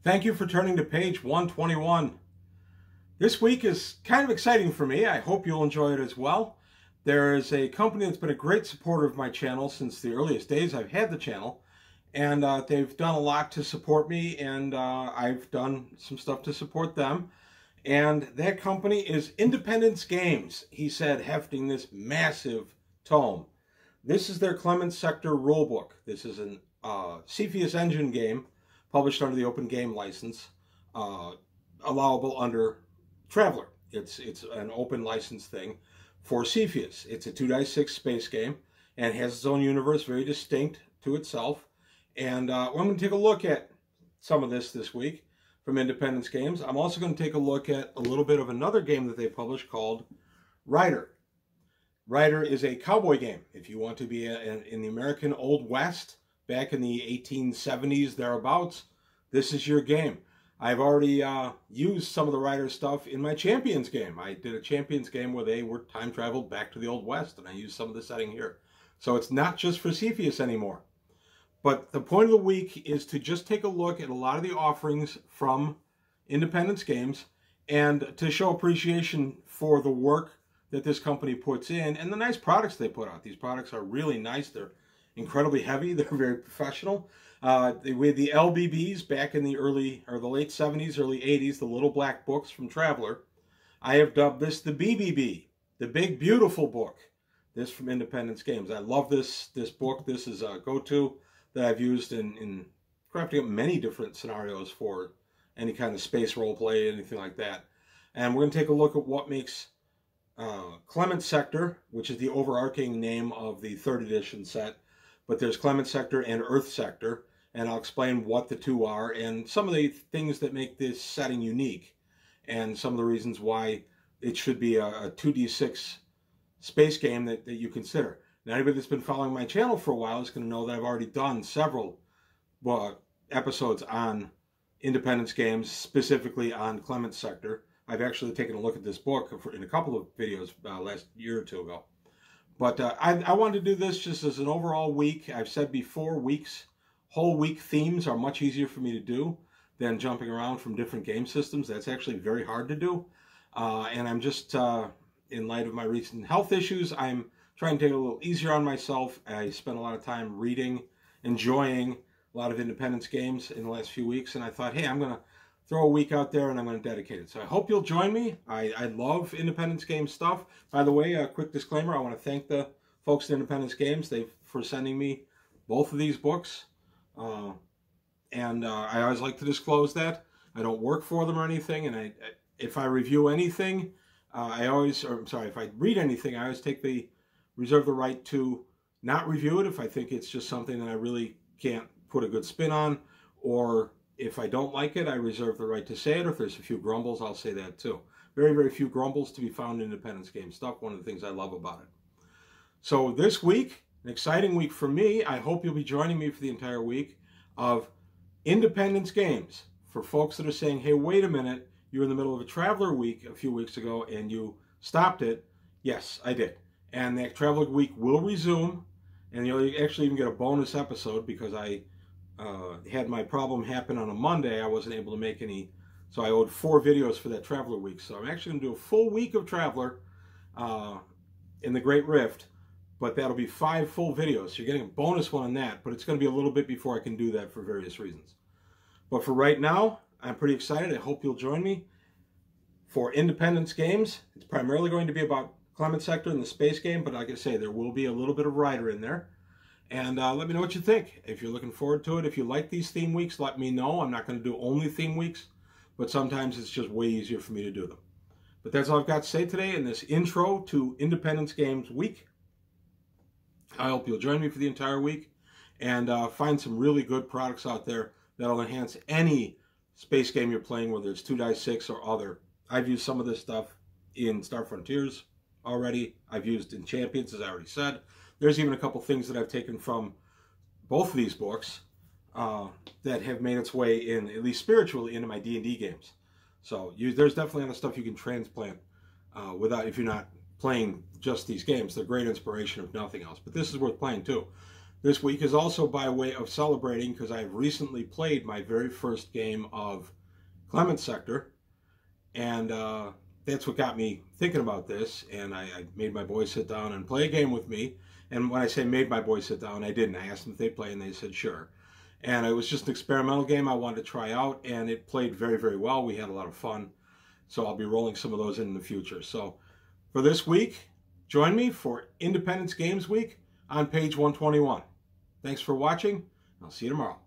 Thank you for turning to page 121. This week is kind of exciting for me. I hope you'll enjoy it as well. There is a company that's been a great supporter of my channel since the earliest days I've had the channel, and they've done a lot to support me, and I've done some stuff to support them. And that company is Independence Games. He said, hefting this massive tome. This is their Clement Sector rulebook. This is an Cepheus engine game published under the Open Game license, allowable under Traveller. It's an open license thing for Cepheus. It's a 2x6 space game and has its own universe, very distinct to itself. And I'm going to take a look at some of this week from Independence Games. I'm also going to take a look at a little bit of another game that they published called Rider. Rider is a cowboy game. If you want to be in the American Old West, back in the 1870s, thereabouts, this is your game. I've already used some of the Rider stuff in my Champions game. I did a Champions game where they were time traveled back to the Old West, and I used some of the setting here. So it's not just for Cepheus anymore. But the point of the week is to just take a look at a lot of the offerings from Independence Games and to show appreciation for the work that this company puts in and the nice products they put out. These products are really nice. They're incredibly heavy. They're very professional. With the LBBs back in the late 70s, early 80s, the little black books from Traveller, I have dubbed this the BBB, the Big Beautiful Book. This from Independence Games. I love this book. This is a go-to that I've used in crafting up many different scenarios for any kind of space role play, anything like that. And we're going to take a look at what makes Clement Sector, which is the overarching name of the 3rd edition set, but there's Clement Sector and Earth Sector, and I'll explain what the two are and some of the things that make this setting unique and some of the reasons why it should be a 2d6 space game that you consider. Now, anybody that's been following my channel for a while is going to know that I've already done several episodes on Independence Games, specifically on Clement Sector. I've actually taken a look at this book in a couple of videos last year or two ago. But I wanted to do this just as an overall week. I've said before, whole week themes are much easier for me to do than jumping around from different game systems. That's actually very hard to do. And I'm just, in light of my recent health issues, I'm trying to take it a little easier on myself. I spent a lot of time reading, enjoying a lot of Independence Games in the last few weeks, and I thought, hey, I'm going to throw a week out there and I'm going to dedicate it. So I hope you'll join me. I love Independence Games stuff. By the way, a quick disclaimer, I want to thank the folks at Independence Games for sending me both of these books. I always like to disclose that. I don't work for them or anything, and if I review anything, if I read anything, I always reserve the right to not review it if I think it's just something that I really can't put a good spin on, or if I don't like it, I reserve the right to say it. Or if there's a few grumbles, I'll say that too. Very, very few grumbles to be found in Independence Game stuff. One of the things I love about it. So this week, an exciting week for me. I hope you'll be joining me for the entire week of Independence Games. For folks that are saying, hey, wait a minute, you were in the middle of a Traveller week a few weeks ago and you stopped it. Yes, I did. And that Traveller week will resume. And you'll actually even get a bonus episode because I had my problem happen on a Monday. I wasn't able to make any, so I owed 4 videos for that Traveller week. So I'm actually going to do a full week of Traveller in the Great Rift, but that'll be 5 full videos. So you're getting a bonus one on that, but it's going to be a little bit before I can do that for various reasons. But for right now, I'm pretty excited. I hope you'll join me for Independence Games. It's primarily going to be about Clement Sector and the space game, but like I say, there will be a little bit of Rider in there. And let me know what you think. If you're looking forward to it, if you like these theme weeks, let me know. I'm not going to do only theme weeks, but sometimes it's just way easier for me to do them. But that's all I've got to say today in this intro to Independence Games week. I hope you'll join me for the entire week and find some really good products out there that'll enhance any space game you're playing, whether it's 2x6 or other. I've used some of this stuff in Star Frontiers already. I've used in Champions, as I already said. There's even a couple things that I've taken from both of these books that have made its way in, at least spiritually, into my D&D games. So there's definitely other stuff you can transplant if you're not playing just these games. They're great inspiration if nothing else. But this is worth playing too. This week is also by way of celebrating because I've recently played my very first game of Clement Sector, and that's what got me thinking about this, and I made my boys sit down and play a game with me. And when I say made my boys sit down, I didn't. I asked them if they'd play, and they said sure. And it was just an experimental game I wanted to try out, and it played very, very well. We had a lot of fun, so I'll be rolling some of those in the future. So for this week, join me for Independence Games Week on page 121. Thanks for watching. I'll see you tomorrow.